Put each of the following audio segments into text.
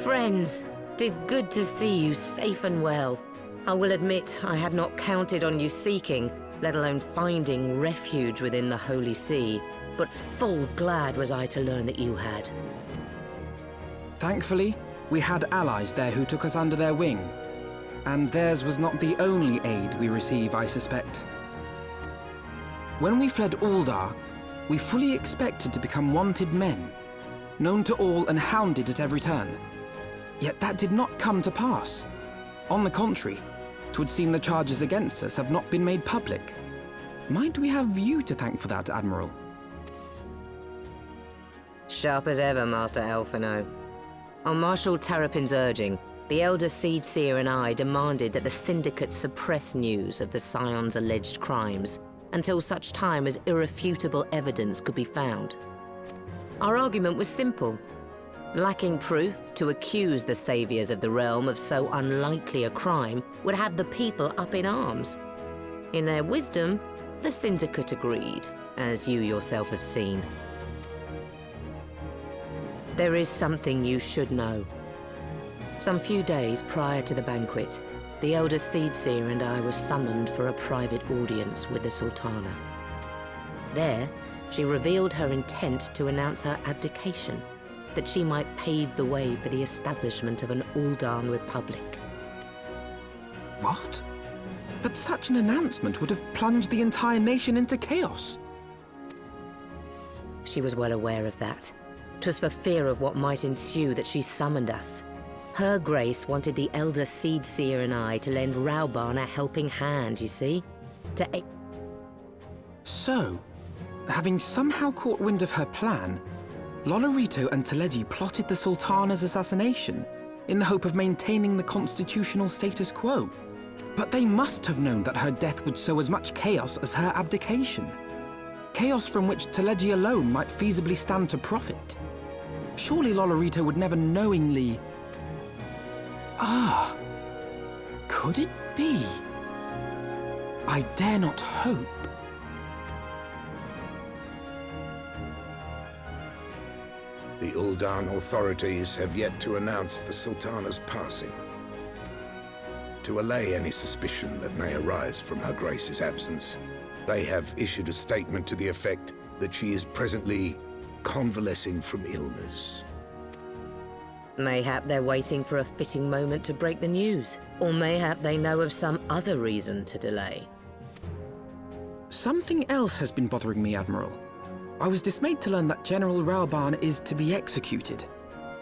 Friends, 'tis good to see you safe and well. I will admit I had not counted on you seeking, let alone finding refuge within the Holy See, but full glad was I to learn that you had. Thankfully, we had allies there who took us under their wing, and theirs was not the only aid we receive, I suspect. When we fled Uldar, we fully expected to become wanted men, known to all and hounded at every turn. Yet that did not come to pass. On the contrary, 'twould seem the charges against us have not been made public. Might we have you to thank for that, Admiral? Sharp as ever, Master Elfino. On Marshal Terrapin's urging, the Elder Seedseer and I demanded that the Syndicate suppress news of the Scion's alleged crimes until such time as irrefutable evidence could be found. Our argument was simple. Lacking proof, to accuse the saviors of the realm of so unlikely a crime would have the people up in arms. In their wisdom, the Syndicate agreed, as you yourself have seen. There is something you should know. Some few days prior to the banquet, the Elder Seedseer and I were summoned for a private audience with the Sultana. There, she revealed her intent to announce her abdication, that she might pave the way for the establishment of an Uldan Republic. What? But such an announcement would have plunged the entire nation into chaos. She was well aware of that. 'Twas for fear of what might ensue that she summoned us. Her Grace wanted the Elder Seedseer and I to lend Raubahn a helping hand, you see? So, having somehow caught wind of her plan, Lolorito and Teleji plotted the Sultana's assassination in the hope of maintaining the constitutional status quo. But they must have known that her death would sow as much chaos as her abdication. Chaos from which Teleji alone might feasibly stand to profit. Surely Lolorito would never knowingly... Ah, could it be? I dare not hope. The Uldan authorities have yet to announce the Sultana's passing. To allay any suspicion that may arise from Her Grace's absence, they have issued a statement to the effect that she is presently convalescing from illness. Mayhap they're waiting for a fitting moment to break the news. Or mayhap they know of some other reason to delay. Something else has been bothering me, Admiral. I was dismayed to learn that General Raubahn is to be executed.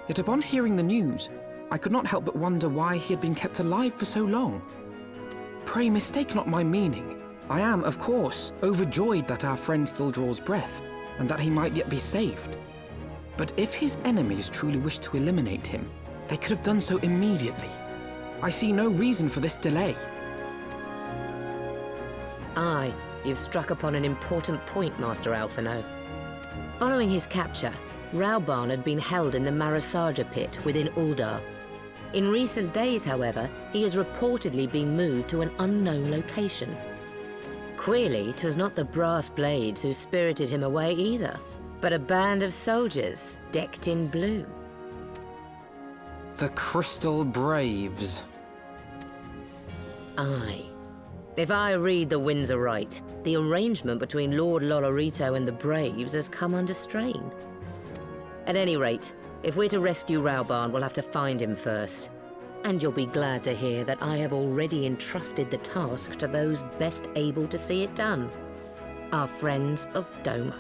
Yet upon hearing the news, I could not help but wonder why he had been kept alive for so long. Pray mistake not my meaning. I am, of course, overjoyed that our friend still draws breath, and that he might yet be saved. But if his enemies truly wished to eliminate him, they could have done so immediately. I see no reason for this delay. Aye, you've struck upon an important point, Master Alphino. Following his capture, Raubahn had been held in the Marasaja pit within Uldar. In recent days, however, he has reportedly been moved to an unknown location. Queerly, 'twas not the brass blades who spirited him away either, but a band of soldiers decked in blue. The Crystal Braves. Aye. If I read the winds aright, the arrangement between Lord Lolorito and the Braves has come under strain. At any rate, if we're to rescue Raubahn, we'll have to find him first. And you'll be glad to hear that I have already entrusted the task to those best able to see it done. Our friends of Doma.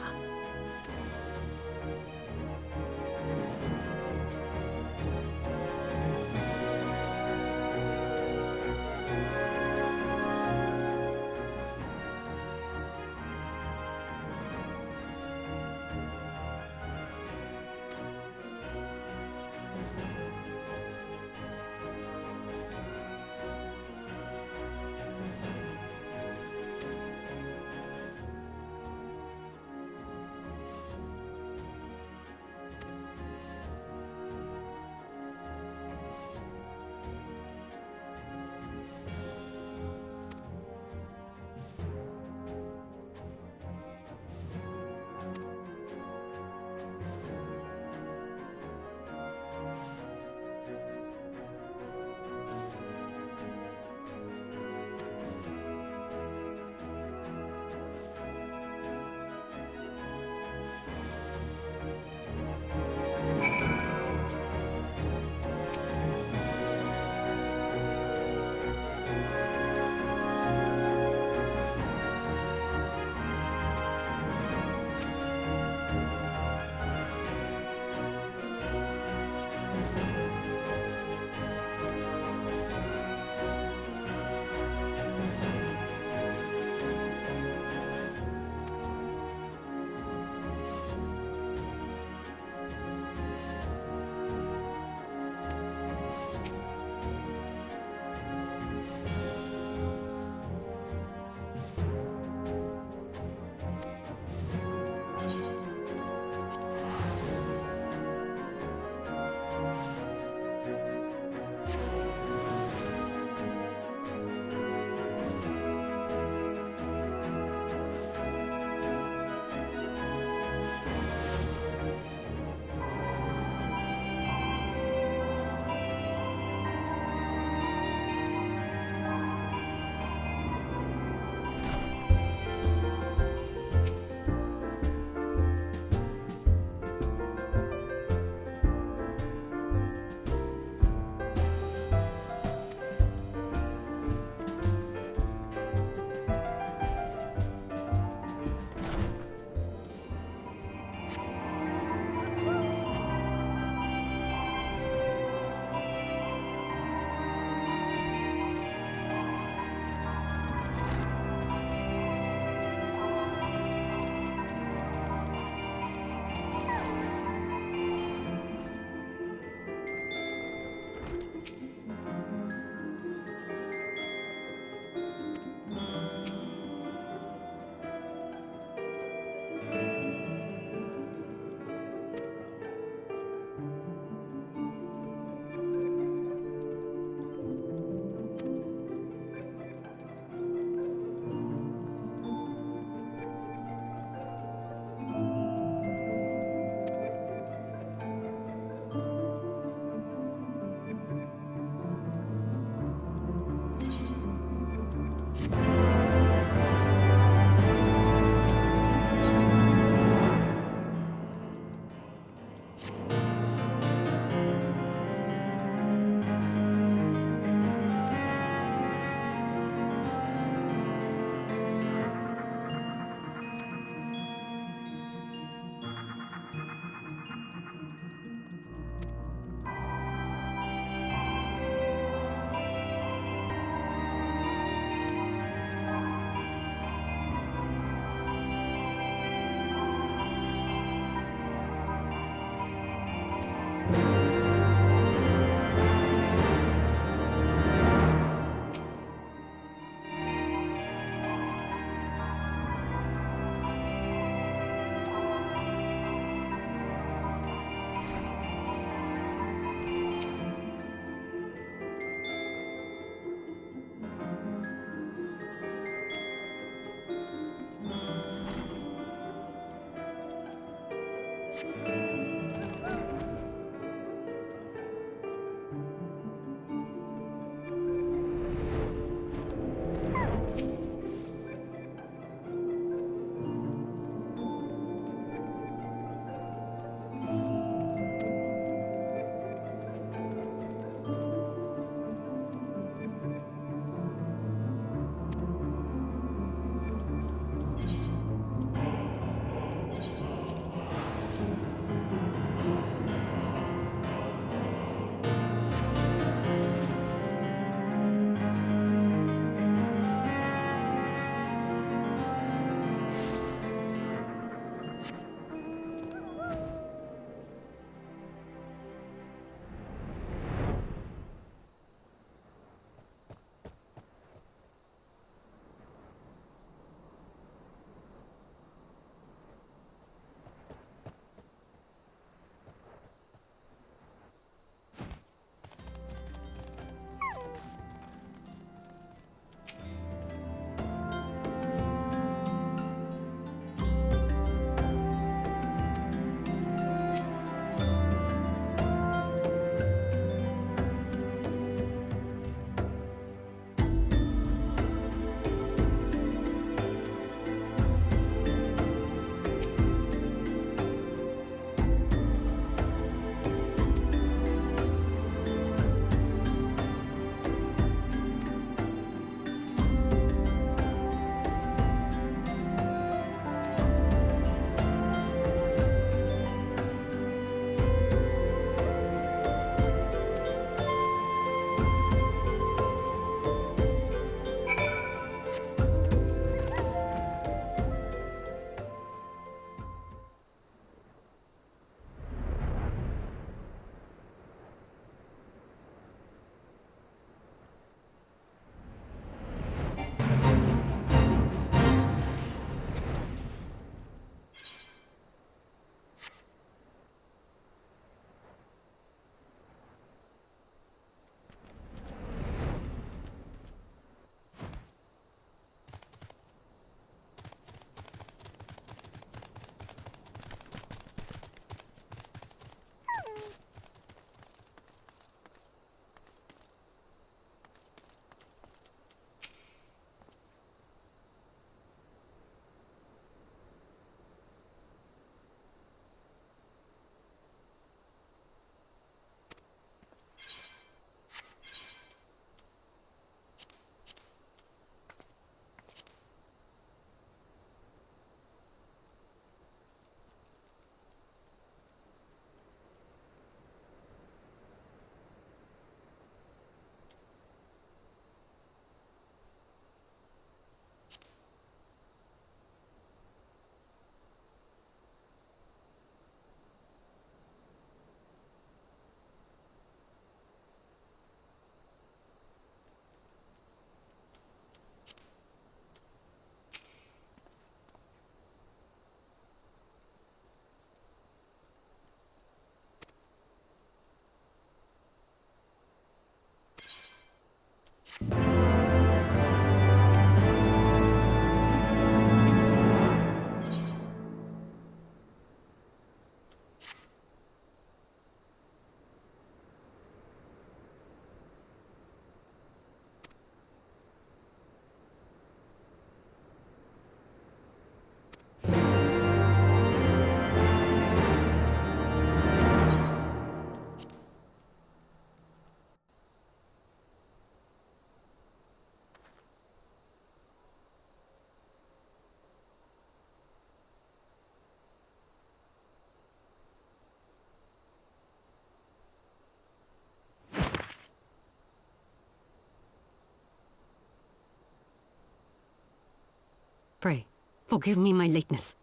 Pray, forgive me my lateness.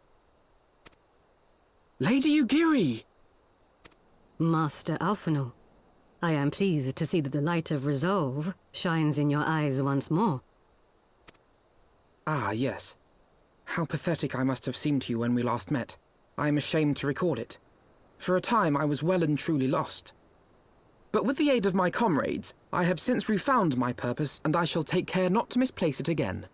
Lady Ugiri! Master Alphino, I am pleased to see that the light of resolve shines in your eyes once more. Ah, yes. How pathetic I must have seemed to you when we last met. I am ashamed to recall it. For a time I was well and truly lost. But with the aid of my comrades, I have since refound my purpose, and I shall take care not to misplace it again.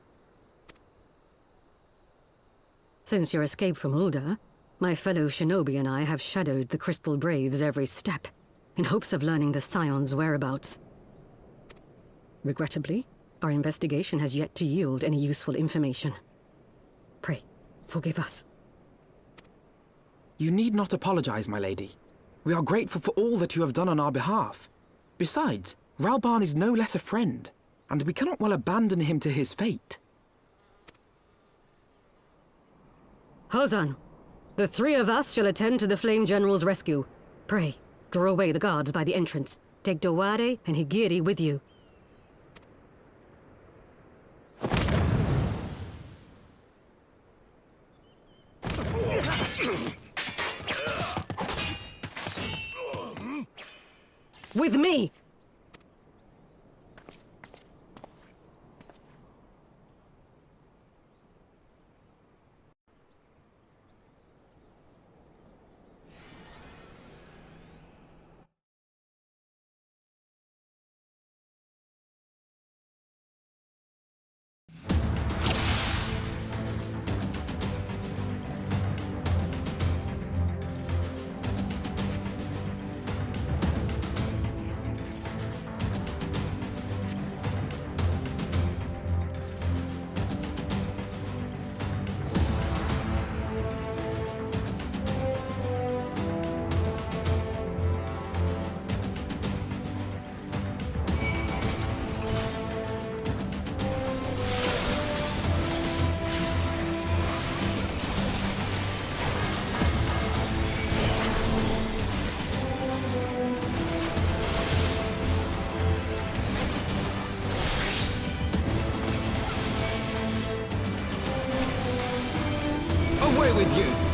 Since your escape from Ulda, my fellow shinobi and I have shadowed the Crystal Braves every step, in hopes of learning the Scion's whereabouts. Regrettably, our investigation has yet to yield any useful information. Pray, forgive us. You need not apologize, my lady. We are grateful for all that you have done on our behalf. Besides, Raubahn is no less a friend, and we cannot well abandon him to his fate. Hozan, the three of us shall attend to the Flame General's rescue. Pray, draw away the guards by the entrance. Take Dowade and Higiri with you. With me! Away with you!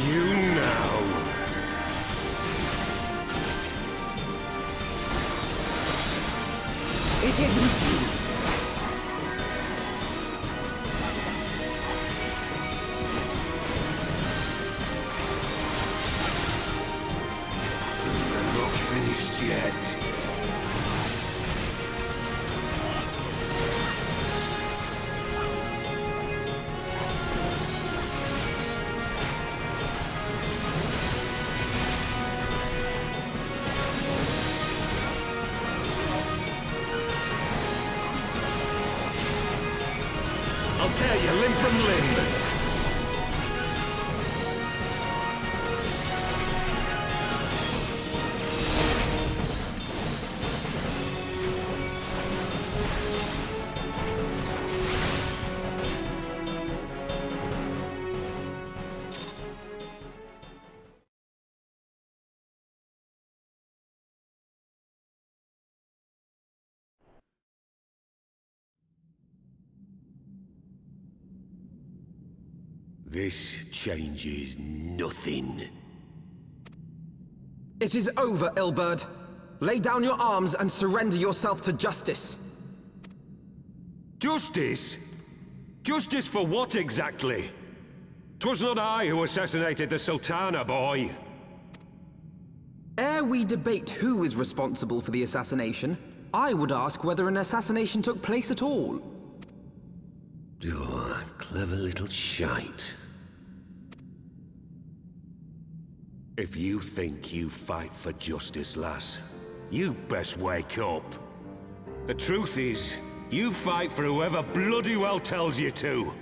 you now. It is with you. I'm not finished yet. I'll tear you limb from limb. This changes nothing. It is over, Ilberd. Lay down your arms and surrender yourself to justice. Justice? Justice for what exactly? 'Twas not I who assassinated the Sultana, boy. Ere we debate who is responsible for the assassination, I would ask whether an assassination took place at all. Oh, clever little shite. If you think you fight for justice, lass, you best wake up. The truth is, you fight for whoever bloody well tells you to.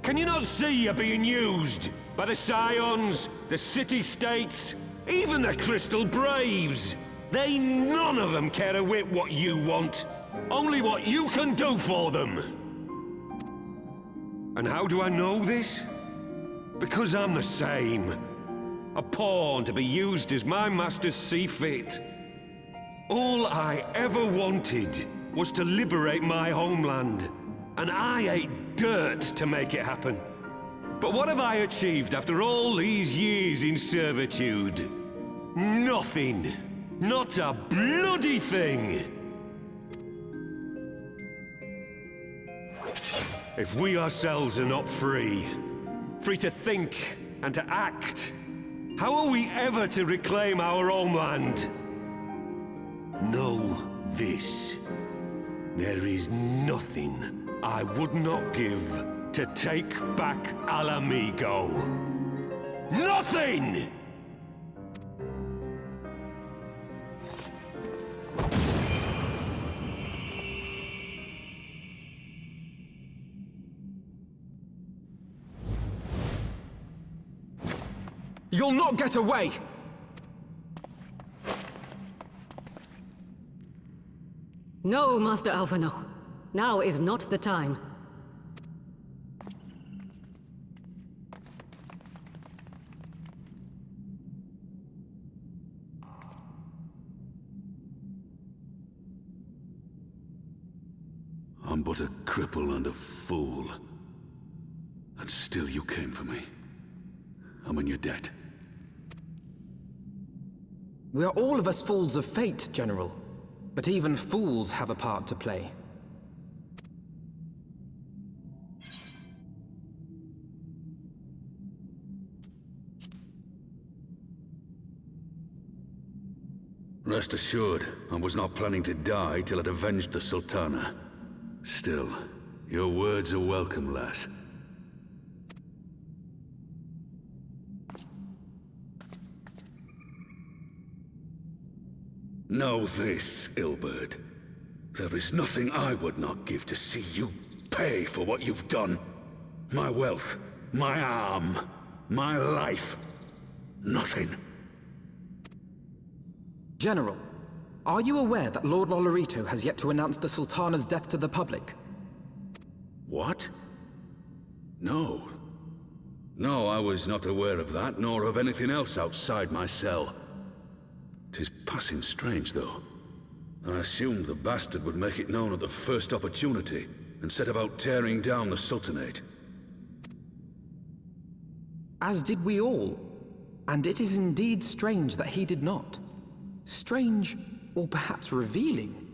Can you not see you're being used? By the Scions, the City-States, even the Crystal Braves? They none of them care a whit what you want. Only what you can do for them. And how do I know this? Because I'm the same. A pawn to be used as my masters see fit. All I ever wanted was to liberate my homeland. And I ate dirt to make it happen. But what have I achieved after all these years in servitude? Nothing. Not a bloody thing. If we ourselves are not free, free to think and to act, how are we ever to reclaim our homeland? Know this. There is nothing I would not give to take back Alamigo. Nothing! You'll not get away! No, Master Alphino. Now is not the time. I'm but a cripple and a fool. And still you came for me. I'm in your debt. We are all of us fools of fate, General. But even fools have a part to play. Rest assured, I was not planning to die till I'd avenged the Sultana. Still, your words are welcome, lass. Know this, Ilberd. There is nothing I would not give to see you pay for what you've done. My wealth, my arm, my life. Nothing. General, are you aware that Lord Lolorito has yet to announce the Sultana's death to the public? What? No. No, I was not aware of that, nor of anything else outside my cell. 'Tis passing strange, though. I assumed the bastard would make it known at the first opportunity, and set about tearing down the Sultanate. As did we all. And it is indeed strange that he did not. Strange, or perhaps revealing.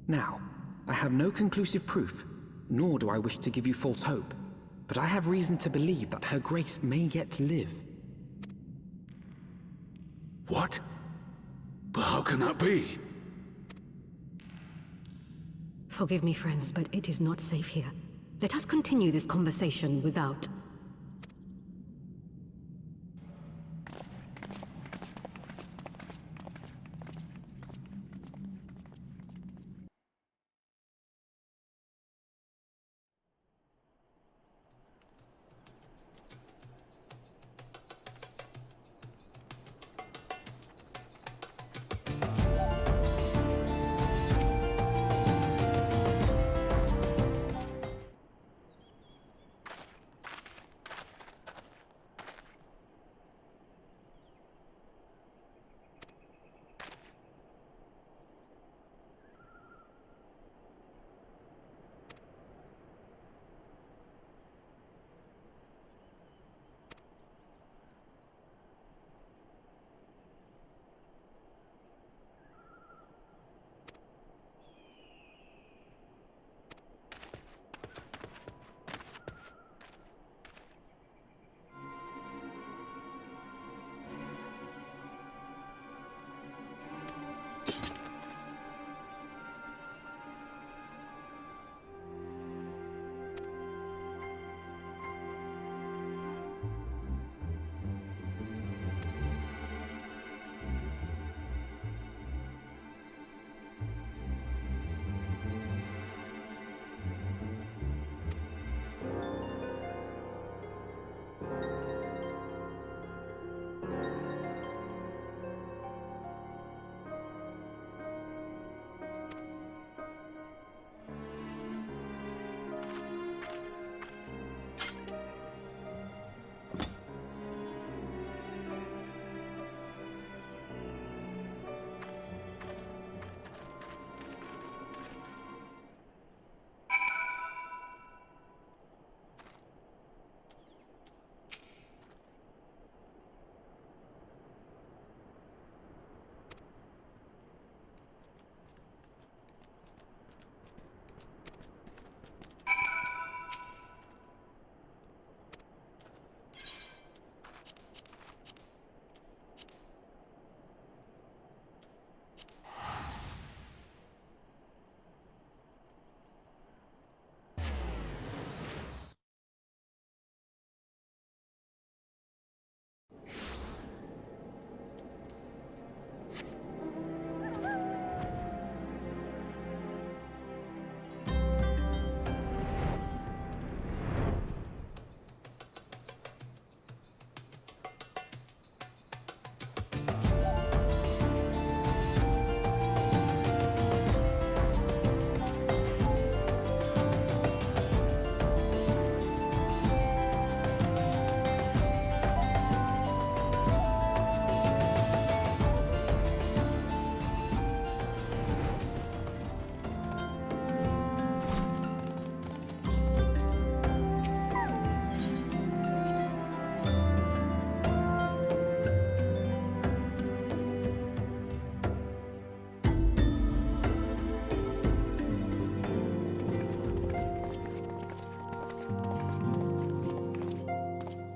Now, I have no conclusive proof, nor do I wish to give you false hope, but I have reason to believe that Her Grace may yet live. What? But how can that be? Forgive me, friends, but it is not safe here. Let us continue this conversation without.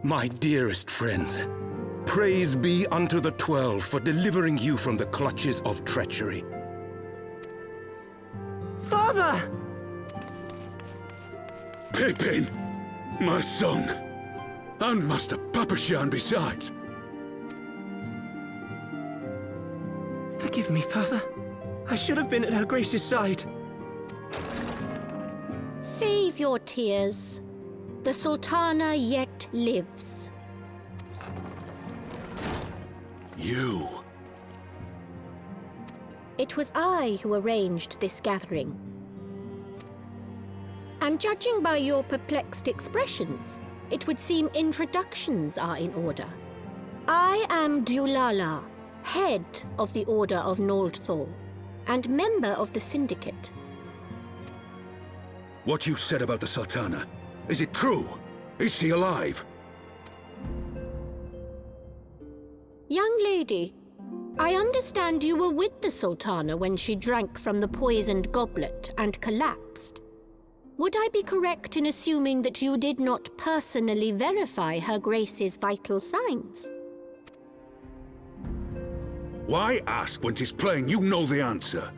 My dearest friends, praise be unto the 12 for delivering you from the clutches of treachery. Father! Pippin! My son! And Master Papashan besides! Forgive me, Father. I should have been at Her Grace's side. Save your tears. The Sultana yet lives. You! It was I who arranged this gathering. And judging by your perplexed expressions, it would seem introductions are in order. I am Dulala, head of the Order of Noldthor, and member of the Syndicate. What you said about the Sultana, is it true? Is she alive? Young lady, I understand you were with the Sultana when she drank from the poisoned goblet and collapsed. Would I be correct in assuming that you did not personally verify Her Grace's vital signs? Why ask when 'tis plain you know the answer?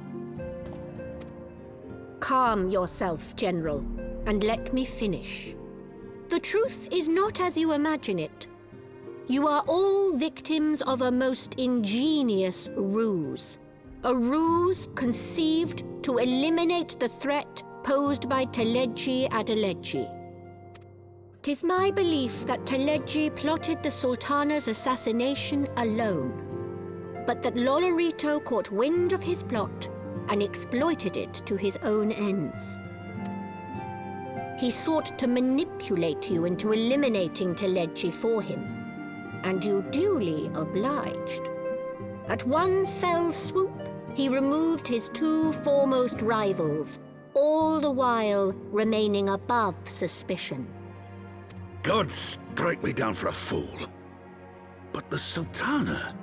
Calm yourself, General, and let me finish. The truth is not as you imagine it. You are all victims of a most ingenious ruse. A ruse conceived to eliminate the threat posed by Teleji Adeleji. 'Tis my belief that Teleji plotted the Sultana's assassination alone, but that Lolorito caught wind of his plot and exploited it to his own ends. He sought to manipulate you into eliminating Teleji for him, and you duly obliged. At one fell swoop, he removed his two foremost rivals, all the while remaining above suspicion. God strike me down for a fool. But the Sultana,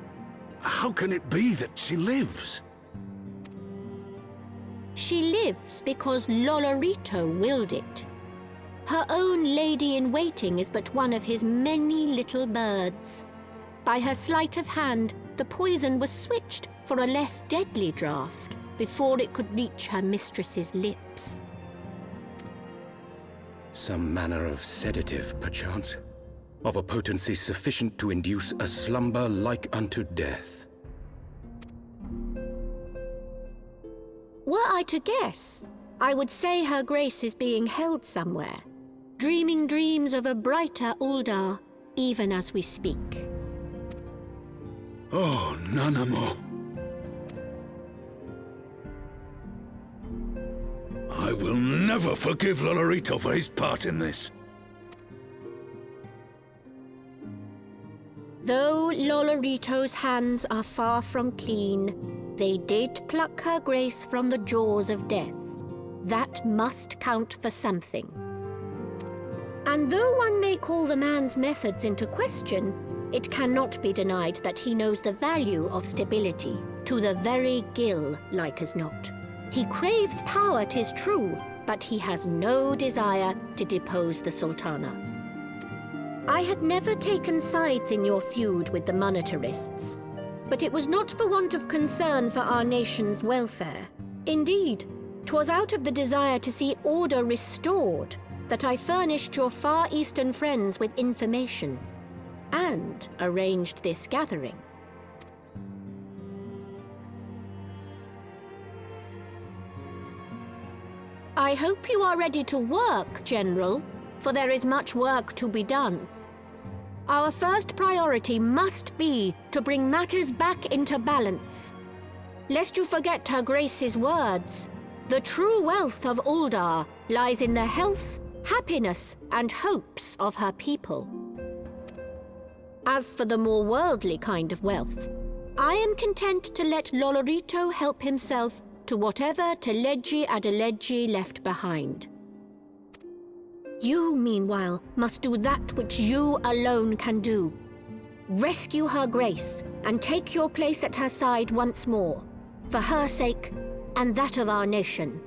how can it be that she lives? She lives because Lolorito willed it. Her own lady-in-waiting is but one of his many little birds. By her sleight of hand, the poison was switched for a less deadly draught before it could reach her mistress's lips. Some manner of sedative, perchance? Of a potency sufficient to induce a slumber like unto death. Were I to guess, I would say Her Grace is being held somewhere, dreaming dreams of a brighter Uldar, even as we speak. Oh, Nanamo. I will never forgive Lolorito for his part in this. Though Lolorito's hands are far from clean, they did pluck Her Grace from the jaws of death. That must count for something. And though one may call the man's methods into question, it cannot be denied that he knows the value of stability, to the very gill, like as not. He craves power, 'tis true, but he has no desire to depose the Sultana. I had never taken sides in your feud with the monetarists, but it was not for want of concern for our nation's welfare. Indeed, 'twas out of the desire to see order restored that I furnished your Far Eastern friends with information and arranged this gathering. I hope you are ready to work, General, for there is much work to be done. Our first priority must be to bring matters back into balance. Lest you forget Her Grace's words, the true wealth of Uldar lies in the health, happiness, and hopes of her people. As for the more worldly kind of wealth, I am content to let Lolorito help himself to whatever Teleji Adeleji left behind. You, meanwhile, must do that which you alone can do. Rescue Her Grace and take your place at her side once more, for her sake and that of our nation.